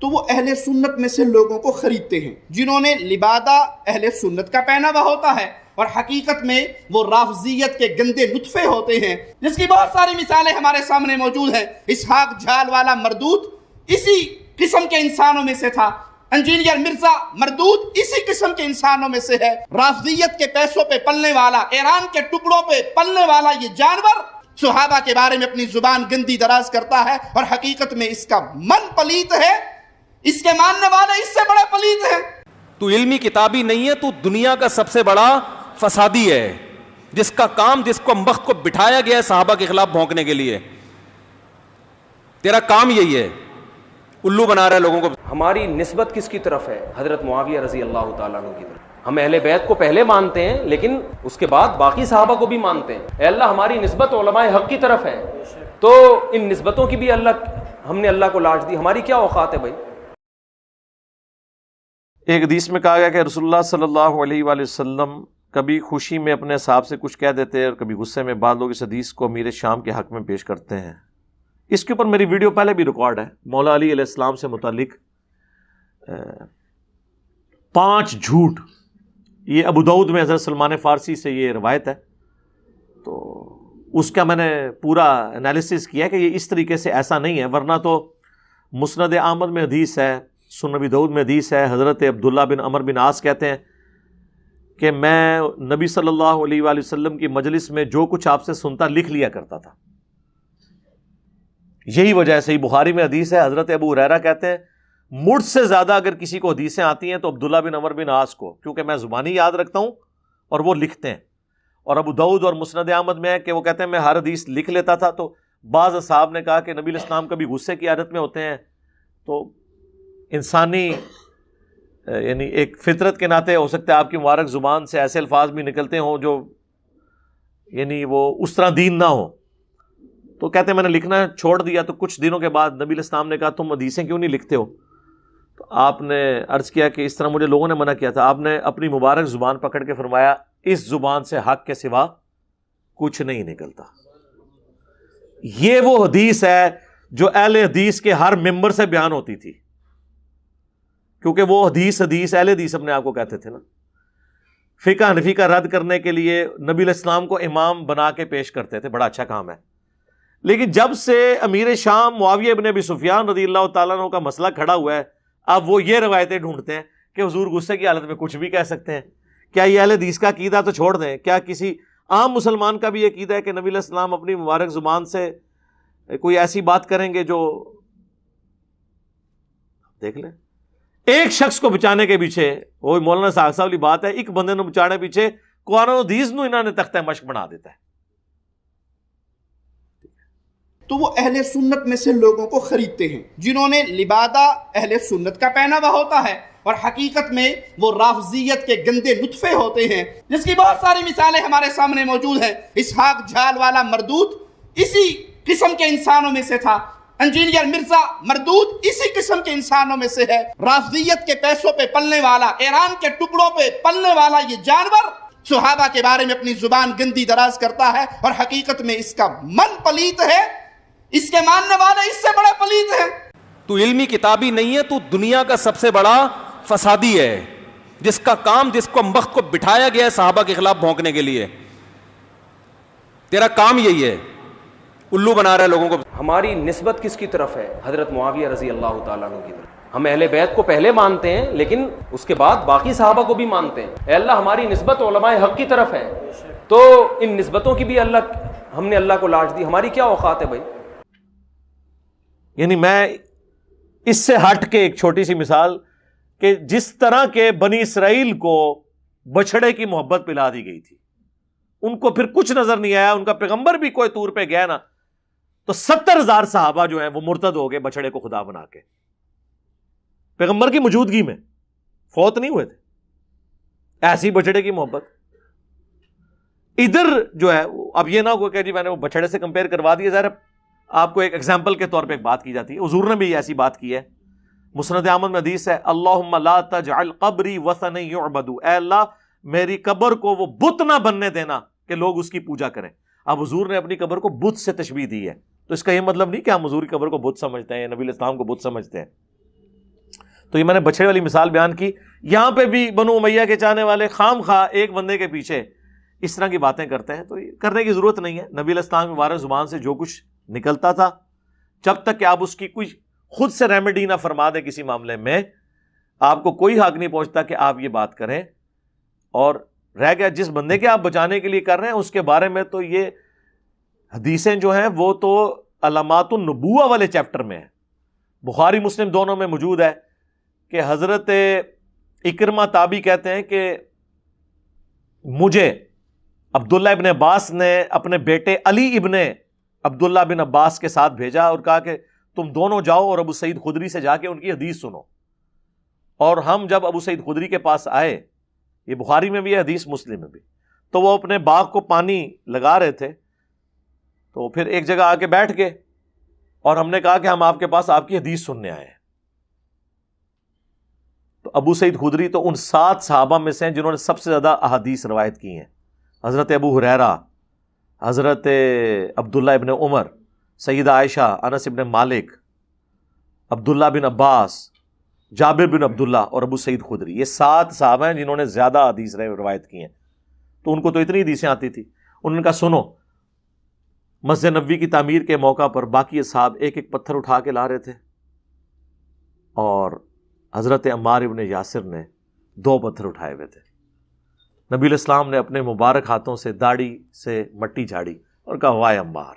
تو وہ اہل سنت میں سے لوگوں کو خریدتے ہیں جنہوں نے لبادہ اہل سنت کا پہناوا ہوتا ہے، اور حقیقت میں وہ رافضیت کے گندے نطفے ہوتے ہیں، جس کی بہت ساری مثالیں ہمارے سامنے موجود ہیں۔ اسحاق جھال والا مردود اسی قسم کے انسانوں میں سے تھا، انجینئر مرزا مردود اسی قسم کے انسانوں میں سے ہے۔ رافضیت کے پیسوں پہ پلنے والا، ایران کے ٹکڑوں پہ پلنے والا یہ جانور صحابہ کے بارے میں اپنی زبان گندی دراز کرتا ہے، اور حقیقت میں اس کا من پلیت ہے، اس کے ماننے والے اس سے بڑے پلیت ہیں۔ تو علمی کتابی نہیں ہے، تو دنیا کا سب سے بڑا فسادی ہے، جس کا کام، جس کو وقت کو بٹھایا گیا ہے صحابہ کے خلاف بھونکنے کے لیے، تیرا کام یہی ہے، الو بنا رہا ہے لوگوں کو۔ ہماری نسبت کس کی طرف ہے؟ حضرت معاویہ رضی اللہ تعالیٰ عنہ کی طرف۔ ہم اہل بیت کو پہلے مانتے ہیں، لیکن اس کے بعد باقی صحابہ کو بھی مانتے ہیں۔ اے اللہ، ہماری نسبت علماء حق کی طرف ہے، تو ان نسبتوں کی بھی ہم نے اللہ کو لاج دی، ہماری کیا اوقات ہے بھائی؟ ایک حدیث میں کہا گیا کہ رسول اللہ صلی اللہ علیہ وآلہ وسلم کبھی خوشی میں اپنے صاحب سے کچھ کہہ دیتے ہیں اور کبھی غصے میں۔ بعض لوگ اس حدیث کو امیر شام کے حق میں پیش کرتے ہیں۔ اس کے اوپر میری ویڈیو پہلے بھی ریکارڈ ہے، مولا علی علیہ السلام سے متعلق 5 جھوٹ۔ یہ ابو داؤد میں حضرت سلمان فارسی سے یہ روایت ہے، تو اس کا میں نے پورا انالیسس کیا کہ یہ اس طریقے سے ایسا نہیں ہے، ورنہ تو مسند احمد میں حدیث ہے، سنن ابی داؤد میں حدیث ہے۔ حضرت عبداللہ بن عمر بن عاص کہتے ہیں کہ میں نبی صلی اللہ علیہ وآلہ وسلم کی مجلس میں جو کچھ آپ سے سنتا لکھ لیا کرتا تھا۔ یہی وجہ سے بخاری میں حدیث ہے، حضرت ابو ہریرہ کہتے ہیں مجھ سے زیادہ اگر کسی کو حدیثیں آتی ہیں تو عبداللہ بن عمر بن عاص کو، کیونکہ میں زبانی یاد رکھتا ہوں اور وہ لکھتے ہیں۔ اور ابو داؤد اور مسند احمد میں ہے کہ وہ کہتے ہیں میں ہر حدیث لکھ لیتا تھا۔ تو بعض اصحاب نے کہا کہ نبی علیہ السلام کبھی غصے کی عادت میں ہوتے ہیں، تو انسانی یعنی ایک فطرت کے ناطے ہو سکتا ہے آپ کی مبارک زبان سے ایسے الفاظ بھی نکلتے ہوں جو یعنی وہ اس طرح دین نہ ہو۔ تو کہتے ہیں میں نے لکھنا چھوڑ دیا، تو کچھ دنوں کے بعد نبی علیہ السلام نے کہا تم حدیثیں کیوں نہیں لکھتے ہو؟ تو آپ نے عرض کیا کہ اس طرح مجھے لوگوں نے منع کیا تھا۔ آپ نے اپنی مبارک زبان پکڑ کے فرمایا اس زبان سے حق کے سوا کچھ نہیں نکلتا۔ یہ وہ حدیث ہے جو اہل حدیث کے ہر ممبر سے بیان ہوتی تھی، کیونکہ وہ حدیث اہل حدیث اپنے آپ کو کہتے تھے نا۔ فقہ حنفی کا رد کرنے کے لیے نبی علیہ السلام کو امام بنا کے پیش کرتے تھے، بڑا اچھا کام ہے۔ لیکن جب سے امیر شام معاویہ ابن ابی سفیان رضی اللہ تعالیٰ عنہ کا مسئلہ کھڑا ہوا ہے، اب وہ یہ روایتیں ڈھونڈتے ہیں کہ حضور غصے کی حالت میں کچھ بھی کہہ سکتے ہیں۔ کیا یہ اہل حدیث کا عقیدہ تو چھوڑ دیں، کیا کسی عام مسلمان کا بھی یہ عقیدہ ہے کہ نبی علیہ السلام اپنی مبارک زبان سے کوئی ایسی بات کریں گے جو دیکھ لیں؟ ایک شخص کو بچانے کے پیچھے، وہ مولانا ساگ صاحب والی بات ہے، ایک بندے نو بچانے پیچھے قرآن و حدیث نو انہوں نے تختہ مشق بنا دیتا ہے۔ تو وہ اہل سنت میں سے لوگوں کو خریدتے ہیں جنہوں نے لبادہ اہل سنت کا پہناوا ہوتا ہے، اور حقیقت میں وہ رافضیت کے گندے نطفے ہوتے ہیں، جس کی بہت ساری مثالیں ہمارے سامنے موجود ہیں۔ اسحاق جھال والا مردود اسی قسم کے انسانوں میں سے تھا، انجینئر مرزا مردود اسی قسم کے انسانوں میں سے ہے۔ رافضیت کے پیسوں پہ پلنے والا، ایران کے ٹکڑوں پہ پلنے والا یہ جانور صحابہ کے بارے میں اپنی زبان گندی دراز کرتا ہے، اور حقیقت میں اس کا من پلیت ہے، اس کے ماننے والے اس سے بڑے پلیت ہیں۔ تو علمی کتابی نہیں ہے، تو دنیا کا سب سے بڑا فسادی ہے، جس کا کام، جس کو وقت کو بٹھایا گیا ہے صحابہ کے خلاف بھونکنے کے لیے، تیرا کام یہی ہے، الو بنا رہا ہے لوگوں کو۔ ہماری نسبت کس کی طرف ہے؟ حضرت معاویہ رضی اللہ تعالیٰ عنہ کی طرف۔ ہم اہل بیت کو پہلے مانتے ہیں، لیکن اس کے بعد باقی صحابہ کو بھی مانتے ہیں۔ اے اللہ، ہماری نسبت علماء حق کی طرف ہے، تو ان نسبتوں کی بھی ہم نے اللہ کو لاج دی، ہماری کیا اوقات ہے بھائی؟ یعنی میں اس سے ہٹ کے ایک چھوٹی سی مثال کہ جس طرح کے بنی اسرائیل کو بچھڑے کی محبت پلا دی گئی تھی، ان کو پھر کچھ نظر نہیں آیا، ان کا پیغمبر بھی کوئی طور پہ گیا نا، تو 70,000 صحابہ جو ہیں وہ مرتد ہو گئے بچھڑے کو خدا بنا کے، پیغمبر کی موجودگی میں، فوت نہیں ہوئے تھے۔ ایسی بچھڑے کی محبت ادھر جو ہے، اب یہ نہ ہو کہ جی میں نے وہ بچھڑے سے کمپیئر کروا دیا، ظاہر آپ کو ایک ایگزامپل کے طور پہ ایک بات کی جاتی ہے، حضور نے بھی ایسی بات کی ہے۔ مسند احمد میں حدیث ہے، اللہم لا تجعل قبری وثنا یعبد، اے اللہ میری قبر کو وہ بت نہ بننے دینا کہ لوگ اس کی پوجا کریں۔ اب حضور نے اپنی قبر کو بت سے تشبیہ دی ہے، تو اس کا یہ مطلب نہیں کہ ہم حضور کی قبر کو بت سمجھتے ہیں یا نبی علیہ السلام کو بت سمجھتے ہیں۔ تو یہ میں نے بچھڑے والی مثال بیان کی. یہاں پہ بھی بنو امیہ کے چاہنے والے خام خواہ ایک بندے کے پیچھے اس طرح کی باتیں کرتے ہیں, تو یہ کرنے کی ضرورت نہیں ہے. نبی علیہ السلام مبارک زبان سے جو کچھ نکلتا تھا, جب تک کہ آپ اس کی کوئی خود سے ریمیڈی نہ فرما دیں کسی معاملے میں, آپ کو کوئی حق نہیں پہنچتا کہ آپ یہ بات کریں. اور رہ گیا جس بندے کے آپ بچانے کے لیے کر رہے ہیں اس کے بارے میں تو یہ حدیثیں جو ہیں وہ تو علامات النبوہ والے چیپٹر میں ہیں, بخاری مسلم دونوں میں موجود ہے کہ حضرت اکرمہ تابعی کہتے ہیں کہ مجھے عبداللہ ابن عباس نے اپنے بیٹے علی ابن عبداللہ بن عباس کے ساتھ بھیجا اور کہا کہ تم دونوں جاؤ اور ابو سعید خدری سے جا کے ان کی حدیث سنو. اور ہم جب ابو سعید خدری کے پاس آئے, یہ بخاری میں بھی ہے حدیث مسلم میں بھی, تو وہ اپنے باغ کو پانی لگا رہے تھے, تو پھر ایک جگہ آ کے بیٹھ گئے اور ہم نے کہا کہ ہم آپ کے پاس آپ کی حدیث سننے آئے ہیں. تو ابو سعید خدری تو ان 7 صحابہ میں سے ہیں جنہوں نے سب سے زیادہ احادیث روایت کی ہیں. حضرت ابو ہریرہ, حضرت عبداللہ ابن عمر, سیدہ عائشہ, انس ابن مالک, عبداللہ بن عباس, جابر بن عبداللہ اور ابو سعید خدری. یہ 7 صحابہ ہیں جنہوں نے زیادہ حدیث روایت کی ہیں. تو ان کو تو اتنی حدیثیں آتی تھی. انہوں نے کہا سنو, مسجد نبوی کی تعمیر کے موقع پر باقی صحاب ایک ایک پتھر اٹھا کے لا رہے تھے, اور حضرت عمار ابن یاسر نے 2 پتھر اٹھائے ہوئے تھے. نبی علیہ السلام نے اپنے مبارک ہاتھوں سے داڑھی سے مٹی جھاڑی اور کہا وائے عمار,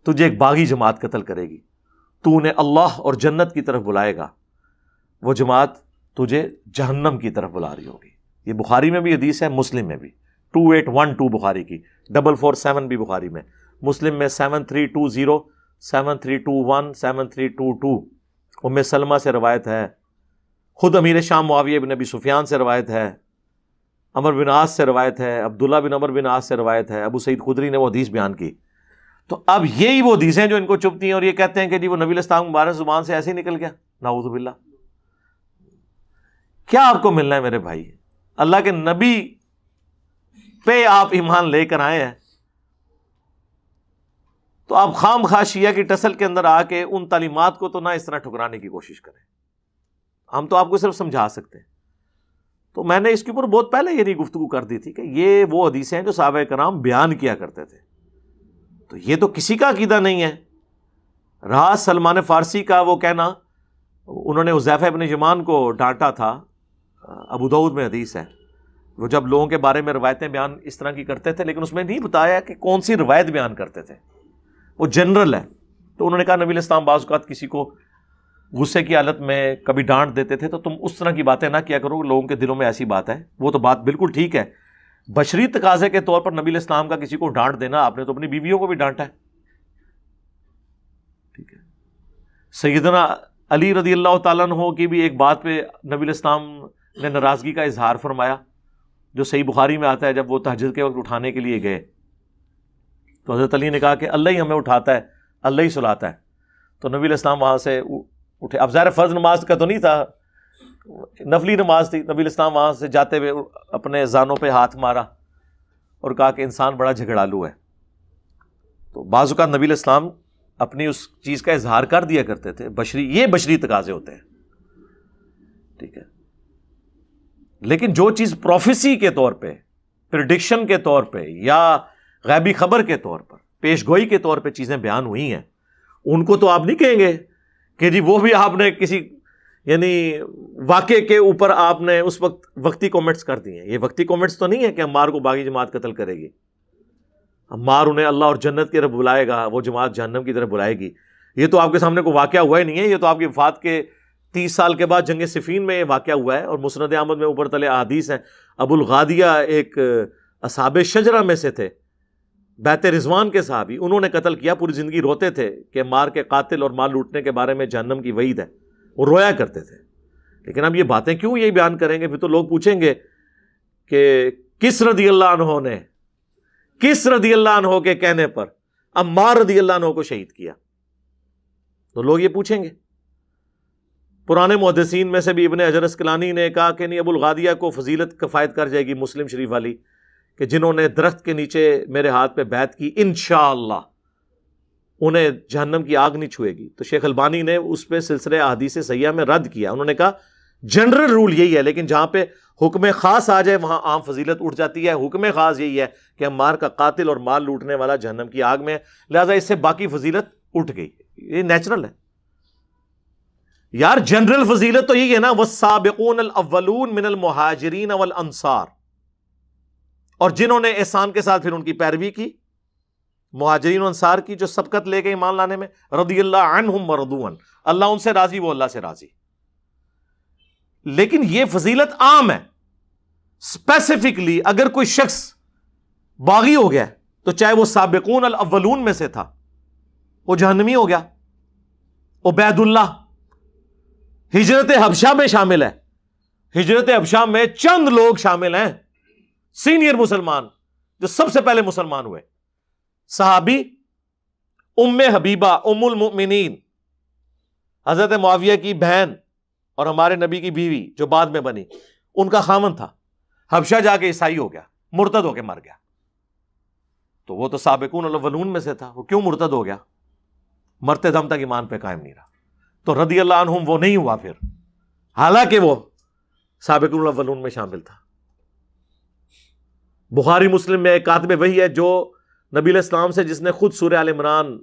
تجھے ایک باغی جماعت قتل کرے گی, تو انہیں اللہ اور جنت کی طرف بلائے گا, وہ جماعت تجھے جہنم کی طرف بلا رہی ہوگی. یہ بخاری میں بھی حدیث ہے, مسلم میں بھی. 2812 بخاری کی, 447 بھی بخاری میں, مسلم میں 7320, 7321, 7322. ام سلمہ سے روایت ہے, خود امیر شام معاویہ بن ابی سفیان سے روایت ہے, عمر بن عاص سے روایت ہے, عبداللہ بن عمر بن عاص سے روایت ہے, ابو سعید خدری نے وہ حدیث بیان کی. تو اب یہی وہ حدیثیں جو ان کو چبھتی ہیں اور یہ کہتے ہیں کہ جی وہ نبی علیہ السلام مبارک زبان سے ایسے ہی نکل گیا. نعوذ باللہ. کیا آپ کو ملنا ہے میرے بھائی؟ اللہ کے نبی پہ آپ ایمان لے کر آئے ہیں, تو آپ خام خواہ شیعہ کی ٹسل کے اندر آ کے ان تعلیمات کو تو نہ اس طرح ٹھکرانے کی کوشش کریں. ہم تو آپ کو صرف سمجھا سکتے ہیں. تو میں نے اس کے اوپر بہت پہلے یہ گفتگو کر دی تھی کہ یہ وہ حدیثیں ہیں جو صحابہ کرام بیان کیا کرتے تھے. تو یہ تو کسی کا عقیدہ نہیں ہے. رہا سلمان فارسی کا وہ کہنا, انہوں نے حذیفہ ابن یمان کو ڈانٹا تھا, ابو داؤد میں حدیث ہے, وہ جب لوگوں کے بارے میں روایتیں بیان اس طرح کی کرتے تھے, لیکن اس میں نہیں بتایا کہ کون سی روایت بیان کرتے تھے, وہ جنرل ہے. تو انہوں نے کہا نبی علیہ السلام بعض اوقات کسی کو غصے کی حالت میں کبھی ڈانٹ دیتے تھے, تو تم اس طرح کی باتیں نہ کیا کرو, لوگوں کے دلوں میں ایسی بات ہے. وہ تو بات بالکل ٹھیک ہے. بشری تقاضے کے طور پر نبی علیہ السلام کا کسی کو ڈانٹ دینا, آپ نے تو اپنی بیویوں کو بھی ڈانٹا ہے. ٹھیک ہے. سیدنا علی رضی اللہ تعالیٰ عنہ کی بھی ایک بات پہ نبی علیہ السلام نے ناراضگی کا اظہار فرمایا, جو صحیح بخاری میں آتا ہے. جب وہ تہجد کے وقت اٹھانے کے لیے گئے تو حضرت علی نے کہا کہ اللہ ہی ہمیں اٹھاتا ہے, اللہ ہی سلاتا ہے. تو نبی علیہ السلام وہاں سے اٹھے. اب ظاہر فرض نماز کا تو نہیں تھا, نفلی نماز تھی. نبی علیہ السلام وہاں سے جاتے ہوئے اپنے زانوں پہ ہاتھ مارا اور کہا کہ انسان بڑا جھگڑالو ہے. تو بعض اوقات نبی علیہ السلام اپنی اس چیز کا اظہار کر دیا کرتے تھے. یہ بشری تقاضے ہوتے ہیں. ٹھیک ہے. لیکن جو چیز پروفیسی کے طور پہ, پریڈکشن کے طور پہ, یا غیبی خبر کے طور پر, پیش گوئی کے طور پہ چیزیں بیان ہوئی ہیں, ان کو تو آپ نہیں کہیں گے کہ جی وہ بھی آپ نے کسی یعنی واقعے کے اوپر آپ نے اس وقت وقتی کومنٹس کر دیے ہیں. یہ وقتی کومنٹس تو نہیں ہے کہ عمار کو باغی جماعت قتل کرے گی, عمار انہیں اللہ اور جنت کی طرف بلائے گا, وہ جماعت جہنم کی طرف بلائے گی. یہ تو آپ کے سامنے کوئی واقعہ ہوا ہی نہیں ہے. یہ تو آپ کی وفات کے 30 سال کے بعد جنگ صفین میں یہ واقعہ ہوا ہے, اور مسند احمد میں اوپر تلے احادیث ہیں. ابو الغادیہ ایک اصحاب شجرہ میں سے تھے, بیت رضوان کے صحابی, انہوں نے قتل کیا. پوری زندگی روتے تھے کہ مار کے قاتل اور مال لوٹنے کے بارے میں جہنم کی وعید ہے, وہ رویا کرتے تھے. لیکن اب یہ باتیں کیوں یہ بیان کریں گے؟ پھر تو لوگ پوچھیں گے کہ کس رضی اللہ عنہ نے, کس رضی اللہ عنہ کے کہنے پر عمار رضی اللہ عنہ کو شہید کیا؟ تو لوگ یہ پوچھیں گے. پرانے محدثین میں سے بھی ابن حجر اسقلانی نے کہا کہ نہیں, ابو الغادیہ کو فضیلت کفایت کر جائے گی مسلم شریف والی, کہ جنہوں نے درخت کے نیچے میرے ہاتھ پہ بیعت کی انشاءاللہ. انہیں جہنم کی آگ نہیں چھوئے گی. تو شیخ البانی نے اس پہ سلسلہ احادیث صحیحہ میں رد کیا. انہوں نے کہا جنرل رول یہی ہے، لیکن جہاں پہ حکم خاص آ جائے وہاں عام فضیلت اٹھ جاتی ہے. حکم خاص یہی ہے کہ عمار کا قاتل اور مال لوٹنے والا جہنم کی آگ میں ہے، لہذا اس سے باقی فضیلت اٹھ گئی. یہ نیچرل ہے یار. جنرل فضیلت تو یہی ہے نا، والسابقون الاولون من المہاجرین والانصار، اور جنہوں نے احسان کے ساتھ پھر ان کی پیروی کی، مہاجرین و انصار کی، جو سبقت لے کے ایمان لانے میں، رضی اللہ عنہم ورضوا عنہ، اللہ ان سے راضی، وہ اللہ سے راضی. لیکن یہ فضیلت عام ہے. اسپیسیفکلی اگر کوئی شخص باغی ہو گیا تو چاہے وہ سابقون الاولون میں سے تھا، وہ جہنمی ہو گیا. عبید اللہ ہجرت حبشہ میں شامل ہے. ہجرت حبشہ میں چند لوگ شامل ہیں سینئر مسلمان جو سب سے پہلے مسلمان ہوئے. صحابی ام حبیبہ ام المؤمنین، حضرت معاویہ کی بہن اور ہمارے نبی کی بیوی جو بعد میں بنی، ان کا خامن تھا. حبشہ جا کے عیسائی ہو گیا، مرتد ہو کے مر گیا. تو وہ تو سابقون الاولون میں سے تھا، وہ کیوں مرتد ہو گیا؟ مرتے دم تک ایمان پہ قائم نہیں رہا. تو رضی اللہ عنہم وہ نہیں ہوا پھر، حالانکہ وہ سابقون الاولون میں شامل تھا. بخاری مسلم میں ایک کاتب وحی ہے جو نبی علیہ السلام سے، جس نے خود سورہ آل عمران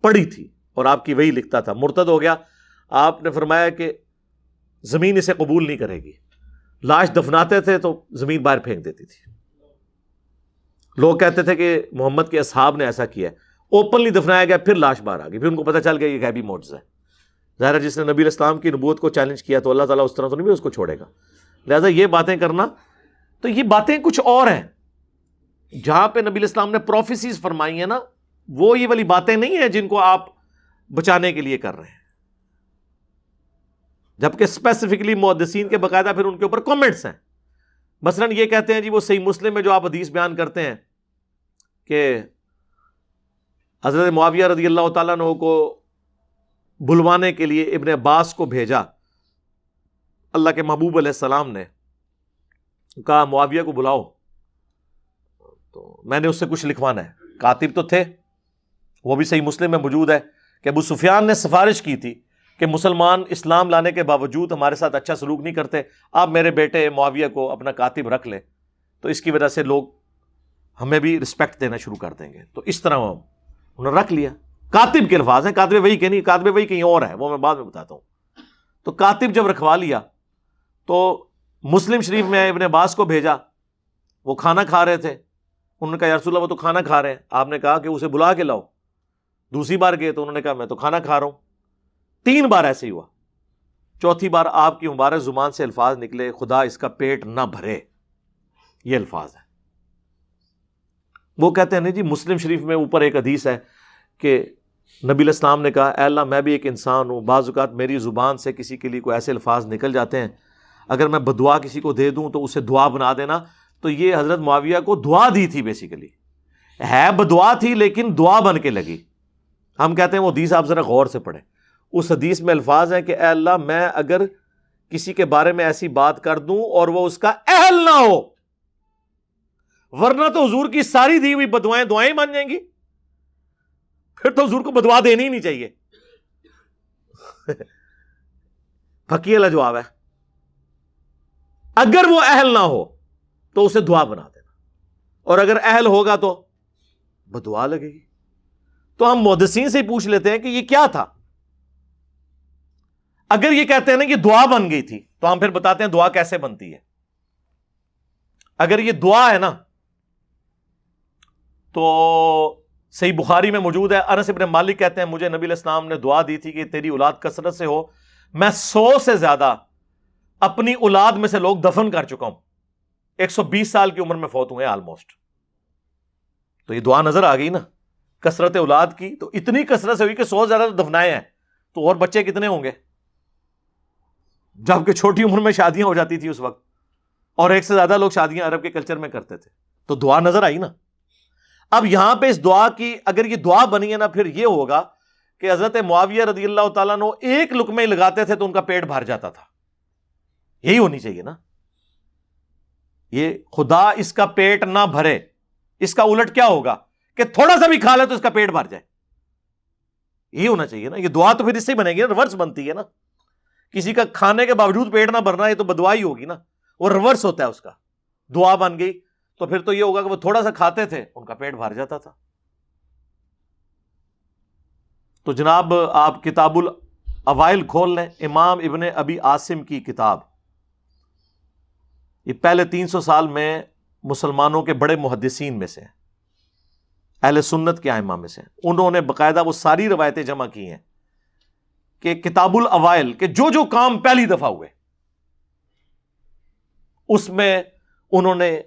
پڑھی تھی اور آپ کی وحی لکھتا تھا، مرتد ہو گیا. آپ نے فرمایا کہ زمین اسے قبول نہیں کرے گی. لاش دفناتے تھے تو زمین باہر پھینک دیتی تھی. لوگ کہتے تھے کہ محمد کے اصحاب نے ایسا کیا ہے. اوپنلی دفنایا گیا، پھر لاش باہر آ گئی، پھر ان کو پتہ چل گیا یہ غیبی معجزہ ہے. ظاہر ہے جس نے نبی علیہ السلام کی نبوت کو چیلنج کیا تو اللہ تعالیٰ اس طرح تو نہیں اس کو چھوڑے گا. لہٰذا یہ باتیں کرنا، تو یہ باتیں کچھ اور ہیں. جہاں پہ نبی علیہ السلام نے پروفیسیز فرمائی ہیں نا، وہ یہ والی باتیں نہیں ہیں جن کو آپ بچانے کے لیے کر رہے ہیں. جبکہ اسپیسیفکلی محدثین کے باقاعدہ پھر ان کے اوپر کامنٹس ہیں. مثلا یہ کہتے ہیں جی وہ صحیح مسلم میں جو آپ حدیث بیان کرتے ہیں کہ حضرت معاویہ رضی اللہ تعالیٰ عنہ کو بلوانے کے لیے ابن عباس کو بھیجا اللہ کے محبوب علیہ السلام نے، کہا معاویہ کو بلاؤ، تو میں نے اس سے کچھ لکھوانا ہے. کاتب تو تھے، وہ بھی صحیح مسلم میں موجود ہے کہ ابو سفیان نے سفارش کی تھی کہ مسلمان اسلام لانے کے باوجود ہمارے ساتھ اچھا سلوک نہیں کرتے، آپ میرے بیٹے معاویہ کو اپنا کاتب رکھ لیں، تو اس کی وجہ سے لوگ ہمیں بھی رسپیکٹ دینا شروع کر دیں گے. تو اس طرح انہوں نے رکھ لیا. کاتب کے الفاظ ہیں، کاتب وہی کہ نہیں، کاتب وہی کہیں اور ہے، وہ میں بعد میں بتاتا ہوں. تو کاتب جب رکھوا لیا تو مسلم شریف میں ابن عباس کو بھیجا. وہ کھانا کھا رہے تھے، انہوں نے کہا یا رسول اللہ وہ تو کھانا کھا رہے ہیں. آپ نے کہا کہ اسے بلا کے لاؤ. دوسری بار گئے تو انہوں نے کہا میں تو کھانا کھا رہا ہوں. 3 بار ایسے ہی ہوا. چوتھی بار آپ کی مبارک زبان سے الفاظ نکلے، خدا اس کا پیٹ نہ بھرے، یہ الفاظ ہے. وہ کہتے ہیں نہیں جی مسلم شریف میں اوپر ایک حدیث ہے کہ نبی علیہ السلام نے کہا اے اللہ میں بھی ایک انسان ہوں، بعض اوقات میری زبان سے کسی کے لیے کوئی ایسے الفاظ نکل جاتے ہیں، اگر میں بدعا کسی کو دے دوں تو اسے دعا بنا دینا. تو یہ حضرت معاویہ کو دعا دی تھی، بیسیکلی ہے بدعا تھی لیکن دعا بن کے لگی. ہم کہتے ہیں وہ حدیث آپ ذرا غور سے پڑھیں. اس حدیث میں الفاظ ہیں کہ اے اللہ میں اگر کسی کے بارے میں ایسی بات کر دوں اور وہ اس کا اہل نہ ہو، ورنہ تو حضور کی ساری دی ہوئی بدوائیں دعائیں بن جائیں گی، پھر تو حضور کو بدوا دینی ہی نہیں چاہیے. پھکی والا جواب ہے. اگر وہ اہل نہ ہو تو اسے دعا بنا دینا، اور اگر اہل ہوگا تو بدعا لگے گی. تو ہم محدثین سے ہی پوچھ لیتے ہیں کہ یہ کیا تھا. اگر یہ کہتے ہیں نا کہ دعا بن گئی تھی تو ہم پھر بتاتے ہیں دعا کیسے بنتی ہے. اگر یہ دعا ہے نا تو صحیح بخاری میں موجود ہے، انس ابن مالک کہتے ہیں مجھے نبی علیہ السلام نے دعا دی تھی کہ تیری اولاد کثرت سے ہو. میں 100 سے زیادہ اپنی اولاد میں سے لوگ دفن کر چکا ہوں. 120 سال کی عمر میں فوت ہوئے آلموسٹ. تو یہ دعا نظر آ گئی نا کثرت اولاد کی. تو اتنی کثرت سے ہوئی کہ 100 زیادہ دفنائے ہیں، تو اور بچے کتنے ہوں گے؟ جبکہ چھوٹی عمر میں شادیاں ہو جاتی تھی اس وقت، اور 1 سے زیادہ لوگ شادیاں عرب کے کلچر میں کرتے تھے. تو دعا نظر آئی نا. اب یہاں پہ اس دعا کی اگر یہ دعا بنی ہے نا، پھر یہ ہوگا کہ حضرت معاویہ رضی اللہ تعالیٰ عنہ ایک لقمے لگاتے تھے تو ان کا پیٹ بھر جاتا تھا. یہی ہونی چاہیے نا. یہ خدا اس کا پیٹ نہ بھرے، اس کا الٹ کیا ہوگا کہ تھوڑا سا بھی کھا لے تو اس کا پیٹ بھر جائے. یہی ہونا چاہیے نا. یہ دعا تو پھر اس سے ہی بنے گی نا, ریورس بنتی ہے نا. کسی کا کھانے کے باوجود پیٹ نہ بھرنا, یہ تو بدعا ہی ہوگی نا, وہ ریورس ہوتا ہے اس کا. دعا بن گئی تو پھر تو یہ ہوگا کہ وہ تھوڑا سا کھاتے تھے, ان کا پیٹ بھر جاتا تھا. تو جناب آپ کتاب الاوائل کھول لیں, امام ابن ابی عاصم کی کتاب. یہ پہلے 300 سال میں مسلمانوں کے بڑے محدثین میں سے ہیں, اہل سنت کے ائمہ میں سے. انہوں نے باقاعدہ وہ ساری روایتیں جمع کی ہیں کہ کتاب الاوائل کے جو کام پہلی دفعہ ہوئے, اس میں انہوں نے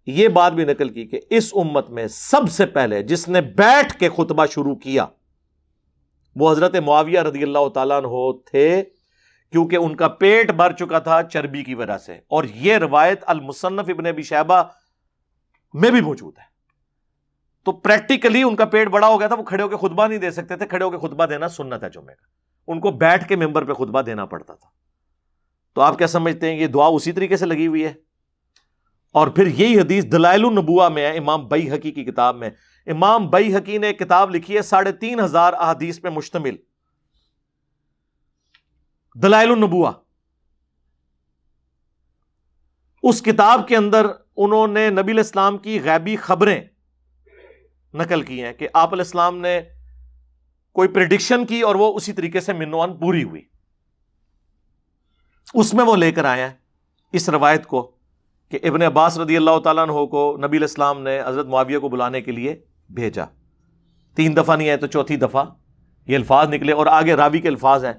یہ بات بھی نقل کی کہ اس امت میں سب سے پہلے جس نے بیٹھ کے خطبہ شروع کیا وہ حضرت معاویہ رضی اللہ تعالیٰ عنہ تھے, کیونکہ ان کا پیٹ بھر چکا تھا چربی کی وجہ سے. اور یہ روایت المصنف ابن ابی شیبہ میں بھی موجود ہے. تو پریکٹیکلی ان کا پیٹ بڑا ہو گیا تھا, وہ کھڑے ہو کے خطبہ نہیں دے سکتے تھے. کھڑے ہو کے خطبہ دینا سنت ہے جمعے کا, ان کو بیٹھ کے ممبر پہ خطبہ دینا پڑتا تھا. تو آپ کیا سمجھتے ہیں, یہ دعا اسی طریقے سے لگی ہوئی ہے. اور پھر یہی حدیث دلائل النبوہ میں ہے, امام بیہقی کی کتاب میں. امام بیہقی نے کتاب لکھی ہے 3500 احادیث پہ مشتمل, دلائل النبوہ. اس کتاب کے اندر انہوں نے نبی علیہ السلام کی غیبی خبریں نقل کی ہیں کہ آپ علیہ السلام نے کوئی پریڈکشن کی اور وہ اسی طریقے سے منوان پوری ہوئی. اس میں وہ لے کر آئے ہیں اس روایت کو کہ ابن عباس رضی اللہ تعالیٰ عنہ کو نبی علیہ السلام نے حضرت معاویہ کو بلانے کے لیے بھیجا. 3 دفعہ نہیں آئے تو چوتھی دفعہ یہ الفاظ نکلے, اور آگے راوی کے الفاظ ہیں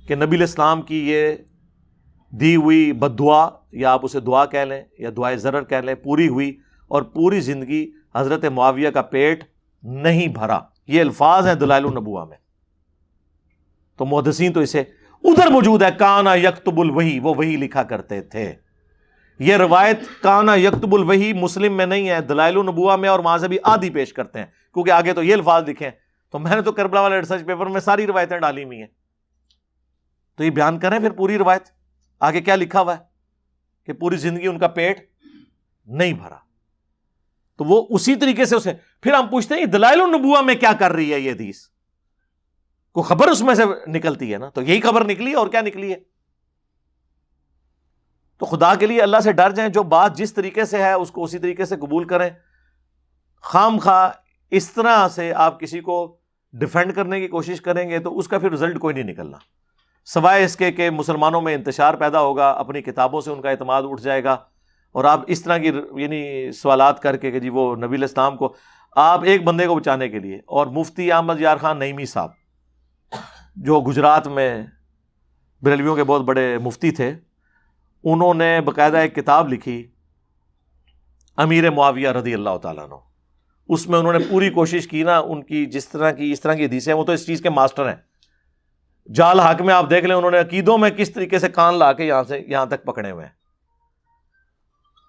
کہ نبی علیہ السلام کی یہ دی ہوئی بد دعا, یا آپ اسے دعا کہہ لیں یا دعائے ضرر کہہ لیں, پوری ہوئی, اور پوری زندگی حضرت معاویہ کا پیٹ نہیں بھرا. یہ الفاظ ہیں دلائل النبوہ میں. تو محدثین تو اسے ادھر موجود ہے, کانا یکتب الوحی, وہ وحی لکھا کرتے تھے. یہ روایت کانا یکتب الوحی مسلم میں نہیں ہے, دلائل النبوہ میں, اور وہاں سے بھی آدھی پیش کرتے ہیں کیونکہ آگے تو یہ الفاظ لکھے ہیں. تو میں نے تو کربلا والے ریسرچ پیپر میں ساری روایتیں ڈالی ہوئی ہیں, تو یہ بیان کریں پھر پوری روایت آگے کیا لکھا ہوا ہے کہ پوری زندگی ان کا پیٹ نہیں بھرا. تو وہ اسی طریقے سے اسے پھر ہم پوچھتے ہیں دلائل النبوہ میں کیا کر رہی ہے یہ حدیث, کوئی خبر اس میں سے نکلتی ہے نا, تو یہی خبر نکلی ہے, اور کیا نکلی ہے. تو خدا کے لیے اللہ سے ڈر جائیں, جو بات جس طریقے سے ہے اس کو اسی طریقے سے قبول کریں. خام خواہ اس طرح سے آپ کسی کو ڈیفینڈ کرنے کی کوشش کریں گے تو اس کا پھر رزلٹ کوئی نہیں نکلنا, سوائے اس کے کہ مسلمانوں میں انتشار پیدا ہوگا, اپنی کتابوں سے ان کا اعتماد اٹھ جائے گا. اور آپ اس طرح کی یعنی سوالات کر کے کہ جی وہ نبی علیہ السلام کو, آپ ایک بندے کو بچانے کے لیے, اور مفتی احمد یار خان نعیمی صاحب جو گجرات میں بریلویوں کے بہت بڑے مفتی تھے, انہوں نے باقاعدہ ایک کتاب لکھی امیر معاویہ رضی اللہ تعالیٰ عنہ. اس میں انہوں نے پوری کوشش کی نا, ان کی اس طرح کی حدیثیں, وہ تو اس چیز کے ماسٹر ہیں. جال حق میں آپ دیکھ لیں انہوں نے عقیدوں میں کس طریقے سے کان لا کے یہاں سے یہاں تک پکڑے ہوئے ہیں.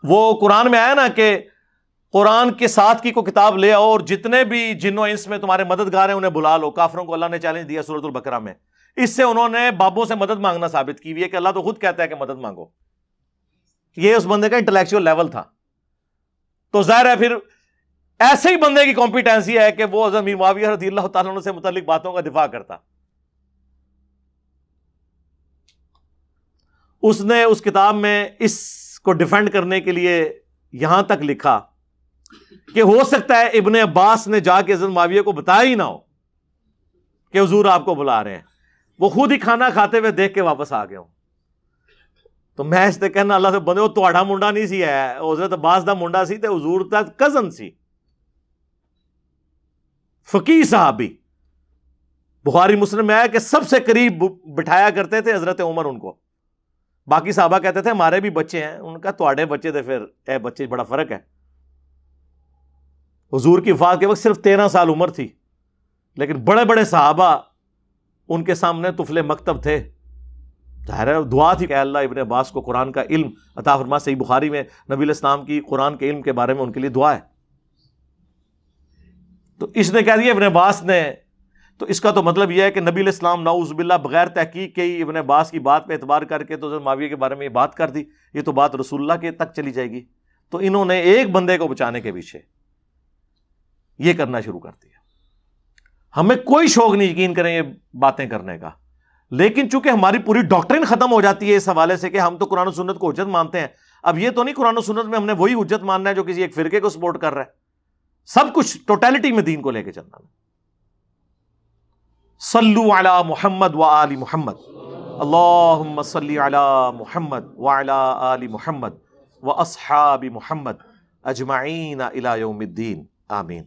وہ قرآن میں آیا نا کہ قرآن کے ساتھ کی کوئی کتاب لے آؤ اور جتنے بھی جن و انس میں تمہارے مددگار ہیں انہیں بلا لو. کافروں کو اللہ نے چیلنج دیا سورۃ البقرہ میں. اس سے انہوں نے بابوں سے مدد مانگنا ثابت کی ہوئی ہے کہ اللہ تو خود کہتا ہے کہ مدد مانگو. یہ اس بندے کا انٹلیکچوئل لیول تھا. تو ظاہر ہے پھر ایسے ہی بندے کی کمپیٹنسی ہے کہ وہ حضرت امیر معاویہ رضی اللہ تعالیٰ عنہ سے متعلق باتوں کا دفاع کرتا. اس نے اس کتاب میں اس کو ڈیفینڈ کرنے کے لیے یہاں تک لکھا کہ ہو سکتا ہے ابن عباس نے جا کے حضرت معاویہ کو بتایا ہی نہ ہو کہ حضور آپ کو بلا رہے ہیں, وہ خود ہی کھانا کھاتے ہوئے دیکھ کے واپس آ گئے ہوں. تو میں اس سے کہنا اللہ سے بندے وہ تہاڈا منڈا نہیں سی ہے, حضرت عباس دا منڈا سی تے حضور دا کزن سی, فقیہ صحابی. بخاری مسلم میں آیا کہ سب سے قریب بٹھایا کرتے تھے حضرت عمر ان کو. باقی صحابہ کہتے تھے ہمارے بھی بچے ہیں, ان کا تواڈے بچے تھے, پھر اے بچے بڑا فرق ہے. حضور کی وفات کے وقت صرف 13 سال عمر تھی, لیکن بڑے بڑے صحابہ ان کے سامنے طفل مکتب تھے. ظاہر ہے دعا تھی کہ اللہ ابن عباس کو قرآن کا علم عطا فرما. صحیح بخاری میں نبی علیہ السلام کی قرآن کے علم کے بارے میں ان کے لیے دعا ہے. تو اس نے کہہ دیا ابن عباس نے, تو اس کا تو مطلب یہ ہے کہ نبی علیہ السلام نعوذ باللہ بغیر تحقیق کے ہی ابن عباس کی بات پہ اعتبار کر کے تو حضرت معاویہ کے بارے میں یہ بات کر دی. یہ تو بات رسول اللہ کے تک چلی جائے گی. تو انہوں نے ایک بندے کو بچانے کے پیچھے یہ کرنا شروع کر دیا. ہمیں کوئی شوق نہیں یقین کریں یہ باتیں کرنے کا، لیکن چونکہ ہماری پوری ڈاکٹرن ختم ہو جاتی ہے اس حوالے سے کہ ہم تو قرآن و سنت کو حجت مانتے ہیں، اب یہ تو نہیں قرآن و سنت میں ہم نے وہی حجت ماننا ہے جو کسی ایک فرقے کو سپورٹ کر رہا ہے، سب کچھ ٹوٹیلٹی میں دین کو لے کے چلنا ہے۔ صلو علی محمد و آل محمد، اللہم صلی علی محمد وعلی آل محمد و اصحاب محمد اجمعین الی یوم الدین، آمین۔